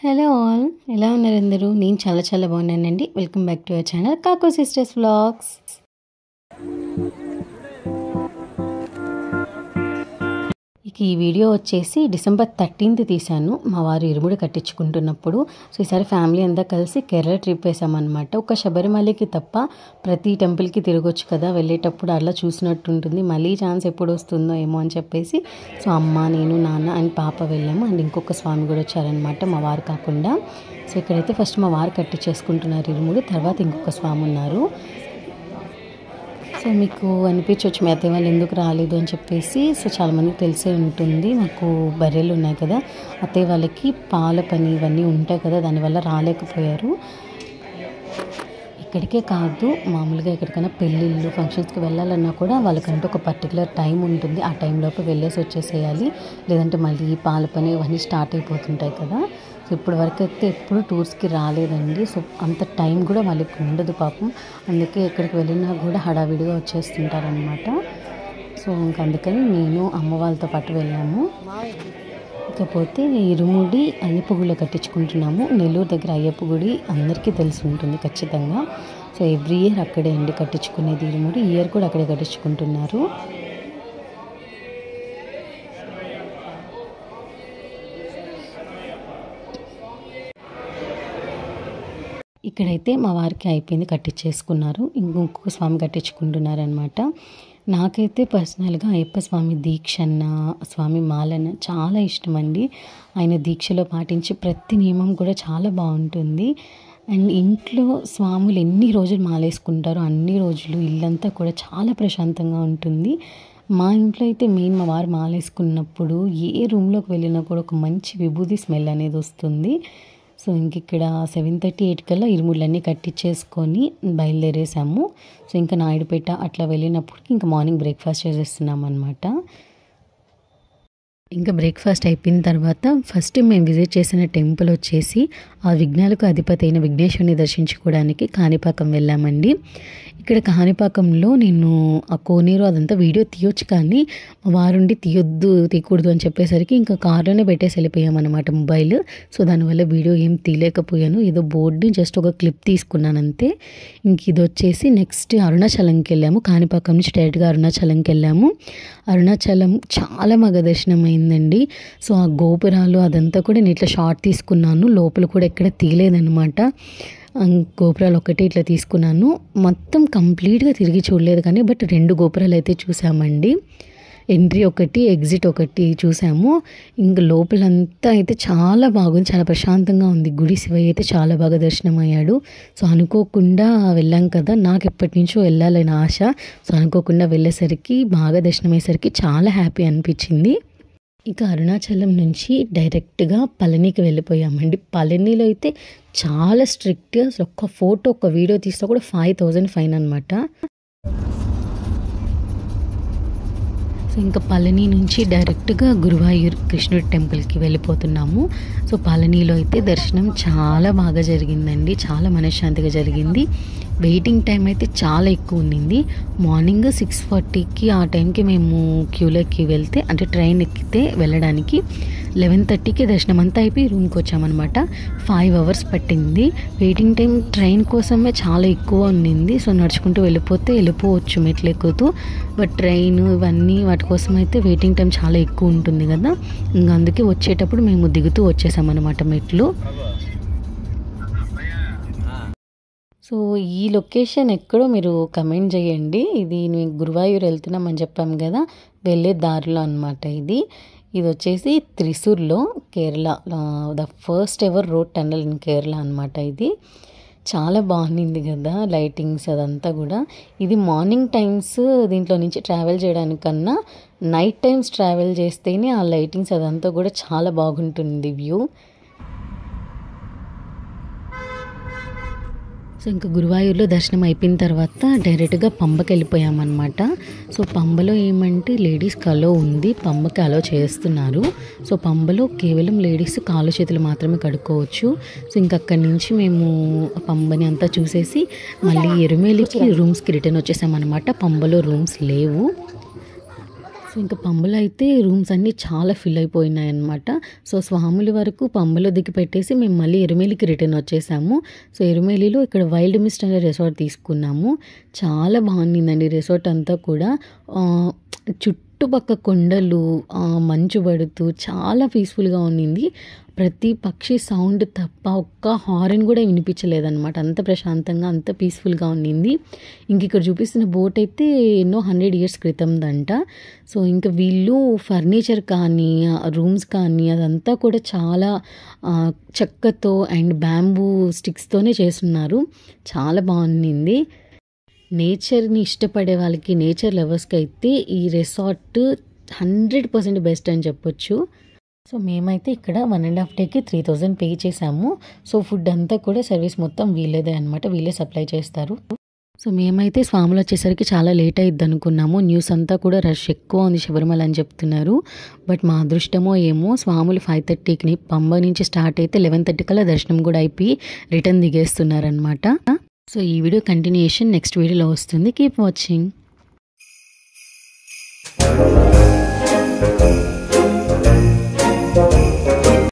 Hello all, ఎలా ఉన్నారు అందరూ? నేను చాలా బాగున్నానండి. Welcome back to our channel Kako sisters vlogs. ఇక ఈ వీడియో వచ్చేసి డిసెంబర్ 13th తీశాను. మా వారు ఇరుముడి కట్టించుకుంటున్నప్పుడు. సో ఈసారి ఫ్యామిలీ అంతా కలిసి కేరళ ట్రిప్ వేసామన్నమాట. ఒక శబరిమలకి తప్ప ప్రతి టెంపుల్కి తిరగొచ్చు కదా, వెళ్ళేటప్పుడు అలా చూసినట్టు ఉంటుంది. మళ్ళీ ఛాన్స్ ఎప్పుడు వస్తుందో ఏమో అని చెప్పేసి సో అమ్మ, నేను, నాన్న అండ్ పాప వెళ్ళాము. అండ్ ఇంకొక స్వామి కూడా వచ్చారనమాట, మా వారు కాకుండా. సో ఇక్కడైతే ఫస్ట్ మా వారు కట్టించేసుకుంటున్నారు ఇరుముడి, తర్వాత ఇంకొక స్వామి ఉన్నారు. సో మీకు అనిపించవచ్చు మీ అత్తయ్య వాళ్ళు ఎందుకు రాలేదు అని చెప్పేసి. సో చాలామందికి తెలిసే ఉంటుంది, మాకు బర్రెలు ఉన్నాయి కదా, అత్తయ్య వాళ్ళకి పాల పని ఇవన్నీ ఉంటాయి కదా, దానివల్ల రాలేకపోయారు. ఇక్కడికే కాదు, మామూలుగా ఎక్కడికైనా పెళ్ళిళ్ళు ఫంక్షన్స్కి వెళ్ళాలన్నా కూడా వాళ్ళకంటూ ఒక పర్టికులర్ టైం ఉంటుంది. ఆ టైంలోపు వెళ్ళేసి వచ్చేసేయాలి, లేదంటే మళ్ళీ పాల పని ఇవన్నీ స్టార్ట్ అయిపోతుంటాయి కదా. సో ఇప్పటి వరకు అయితే ఎప్పుడు టూర్స్కి రాలేదండి. సో అంత టైం కూడా వాళ్ళకి ఉండదు పాపం. అందుకే ఎక్కడికి వెళ్ళినా కూడా హడావిడిగా వచ్చేస్తుంటారనమాట. సో ఇంక అందుకని నేను అమ్మ వాళ్ళతో పాటు వెళ్ళాము. ఇకపోతే ఇరుముడి అయ్యప్ప గుడిలో కట్టించుకుంటున్నాము. నెల్లూరు దగ్గర అయ్యప్ప గుడి అందరికీ తెలిసి ఉంటుంది ఖచ్చితంగా. సో ఎవ్రీ ఇయర్ అక్కడే అండి కట్టించుకునేది ఇరుముడి. ఈ ఇయర్ కూడా అక్కడే కట్టించుకుంటున్నారు. ఇక్కడైతే మా వారికి అయిపోయింది, కట్టించేసుకున్నారు. ఇంకొక స్వామి కట్టించుకుంటున్నారు అనమాట. నాకైతే పర్సనల్గా అయ్యప్ప స్వామి దీక్షన్న, స్వామి మాలన్న చాలా ఇష్టం అండి. ఆయన దీక్షలో పాటించి ప్రతి నియమం కూడా చాలా బాగుంటుంది. అండ్ ఇంట్లో స్వాములు ఎన్ని రోజులు మాలేసుకుంటారో అన్ని రోజులు ఇల్లంతా కూడా చాలా ప్రశాంతంగా ఉంటుంది. మా ఇంట్లో అయితే మెయిన్ మా వారు మాలేసుకున్నప్పుడు ఏ రూమ్లోకి వెళ్ళినా కూడా ఒక మంచి విభూది స్మెల్ అనేది వస్తుంది. సో ఇంక ఇక్కడ 7:30-8 కల్లా ఇరుముళ్ళన్నీ కట్టించేసుకొని బయలుదేరేసాము. సో ఇంకా నాయుడుపేట అట్లా వెళ్ళినప్పటికి ఇంకా మార్నింగ్ బ్రేక్ఫాస్ట్ చేసేస్తున్నాం అనమాట. ఇంకా బ్రేక్ఫాస్ట్ అయిపోయిన తర్వాత ఫస్ట్ మేము విజిట్ చేసిన టెంపుల్ వచ్చేసి ఆ విఘ్నాలకు అధిపతి అయిన విఘ్నేశ్వరుని దర్శించుకోవడానికి కాణిపాకం వెళ్ళామండి. ఇక్కడ కాణిపాకంలో నేను ఆ కోనేరు అదంతా వీడియో తీయొచ్చు, కానీ మా వారుండి తీయకూడదు అని చెప్పేసరికి ఇంకా కార్లోనే పెట్టేసి వెళ్ళిపోయామన్నమాట మొబైల్. సో దానివల్ల వీడియో ఏం తీయలేకపోయాను. ఏదో బోర్డుని జస్ట్ ఒక క్లిప్ తీసుకున్నాను అంతే. ఇంక ఇది వచ్చేసి నెక్స్ట్ అరుణాచలంకి వెళ్ళాము. కాణిపాకం నుంచి డైరెక్ట్గా అరుణాచలంకి వెళ్ళాము. అరుణాచలం చాలా బాగా దర్శనం అయిందండి. సో ఆ గోపురాలు అదంతా కూడా నేను ఇట్లా షార్ట్ తీసుకున్నాను, లోపల కూడా ఎక్కడ తీయలేదన్నమాట. గోపురాలు ఒకటి ఇట్లా తీసుకున్నాను, మొత్తం కంప్లీట్గా తిరిగి చూడలేదు కానీ బట్ 2 గోపురాలు అయితే చూసామండి. ఎంట్రీ ఒకటి, ఎగ్జిట్ ఒకటి చూసాము. ఇంక లోపలంతా అయితే చాలా బాగుంది, చాలా ప్రశాంతంగా ఉంది. గుడి శివయ్య అయితే చాలా బాగా దర్శనం అయ్యాడు. సో అనుకోకుండా వెళ్ళాం కదా, నాకు ఎప్పటి నుంచో వెళ్ళాలని ఆశ. సో అనుకోకుండా వెళ్ళేసరికి బాగా దర్శనం అయ్యేసరికి చాలా హ్యాపీ అనిపించింది. ఇక అరుణాచలం నుంచి డైరెక్ట్గా పళనికి వెళ్ళిపోయామండి. పళనిలో అయితే చాలా స్ట్రిక్ట్, ఒక్క ఫోటో ఒక్క వీడియో తీస్తే కూడా 5,000 ఫైన్ అనమాట. సో ఇంకా పళని నుంచి డైరెక్ట్గా గురువాయూర్ కృష్ణుడి టెంపుల్కి వెళ్ళిపోతున్నాము. సో పళనిలో అయితే దర్శనం చాలా బాగా జరిగిందండి, చాలా మనశ్శాంతిగా జరిగింది. వెయిటింగ్ టైం అయితే చాలా ఎక్కువ ఉండింది. మార్నింగ్ 6:40కి ఆ టైంకి మేము క్యూలోకి వెళ్తే, అంటే ట్రైన్ ఎక్కితే వెళ్ళడానికి 11:30కి దర్శనం అంతా అయిపోయి రూమ్కి వచ్చామన్నమాట. 5 hours పట్టింది. వెయిటింగ్ టైం ట్రైన్ కోసమే చాలా ఎక్కువ ఉండింది. సో నడుచుకుంటూ వెళ్ళిపోవచ్చు మెట్లు ఎక్కుతూ. బట్ ట్రైన్ ఇవన్నీ వాటి కోసం అయితే వెయిటింగ్ టైం చాలా ఎక్కువ ఉంటుంది కదా, ఇంకా అందుకే వచ్చేటప్పుడు మేము దిగుతూ వచ్చేసామన్నమాట మెట్లు. సో ఈ లొకేషన్ ఎక్కడో మీరు కమెంట్ చేయండి. ఇది మేము గురువాయూర్ వెళ్తున్నామని చెప్పాం కదా, వెళ్ళే దారిలో అనమాట ఇది. ఇది వచ్చేసి త్రిశూర్లో, Kerala, the first ever road tunnel in Kerala అనమాట. ఇది చాలా బాగుంది కదా, లైటింగ్స్ అదంతా కూడా. ఇది మార్నింగ్ టైమ్స్ దీంట్లో నుంచి ట్రావెల్ చేయడానికన్నా నైట్ టైమ్స్ ట్రావెల్ చేస్తేనే ఆ లైటింగ్స్ అదంతా కూడా చాలా బాగుంటుంది వ్యూ. సో ఇంకా గురువాయూర్లో దర్శనం అయిపోయిన తర్వాత డైరెక్ట్గా పంబకి వెళ్ళిపోయామన్నమాట. సో పంబలో ఏమంటే లేడీస్ అలో ఉంది, పంబకి అలో చేస్తున్నారు. సో పంబలో కేవలం లేడీస్ కాళ్ళు చేతులు మాత్రమే కడుక్కోవచ్చు. సో ఇంక అక్కడి నుంచి మేము పంబని అంతా చూసేసి మళ్ళీ ఎరుమేలికి రూమ్స్కి రిటర్న్ వచ్చేసామన్నమాట. పంబలో రూమ్స్ లేవు. సో ఇంకా పంబలో అయితే రూమ్స్ అన్నీ చాలా ఫిల్ అయిపోయినాయి అనమాట. సో స్వాముల వరకు పంబలో దిగి పెట్టేసి మేము మళ్ళీ ఎరుమేలికి రిటర్న్ వచ్చేసాము. సో ఎరుమేలిలో ఇక్కడ వైల్డ్ మిస్ట్ అనే రిసార్ట్ తీసుకున్నాము. చాలా బాగుండిందండి రిసార్ట్ అంతా కూడా. చుట్టుపక్క కొండలు, మంచు పడుతూ చాలా పీస్ఫుల్గా ఉన్నింది. ప్రతి పక్షి సౌండ్ తప్ప ఒక్క హారన్ కూడా వినిపించలేదన్నమాట. అంత ప్రశాంతంగా అంత పీస్ఫుల్గా ఉన్నింది. ఇంక ఇక్కడ చూపిస్తున్న బోట్ అయితే ఎన్నో 100 years క్రితందంట. సో ఇంకా వీళ్ళు ఫర్నిచర్ కానీ రూమ్స్ కానీ అదంతా కూడా చాలా చెక్కతో అండ్ బ్యాంబూ స్టిక్స్తోనే చేస్తున్నారు. చాలా బాగుంది. నేచర్ని ఇష్టపడే వాళ్ళకి, నేచర్ లవర్స్కి అయితే ఈ రిసార్ట్ 100% బెస్ట్ అని చెప్పొచ్చు. సో మేమైతే ఇక్కడ 1.5 days 3000 పే చేసాము. సో ఫుడ్ అంతా కూడా సర్వీస్ మొత్తం వీళ్ళేదే అనమాట, వీళ్ళే సప్లై చేస్తారు. సో మేమైతే స్వాములు వచ్చేసరికి చాలా లేట్ అయ్యిద్ది అనుకున్నాము. న్యూస్ అంతా కూడా రష్ ఎక్కువ ఉంది శబరిమల అని చెప్తున్నారు. బట్ మా అదృష్టమో ఏమో, స్వాములు 5:30కి పంబ నుంచి స్టార్ట్ అయితే 11:30 కల్లా దర్శనం కూడా అయిపోయి రిటర్న్ దిగేస్తున్నారనమాట. సో ఈ వీడియో కంటిన్యూషన్ నెక్స్ట్ వీడియోలో వస్తుంది. Keep watching.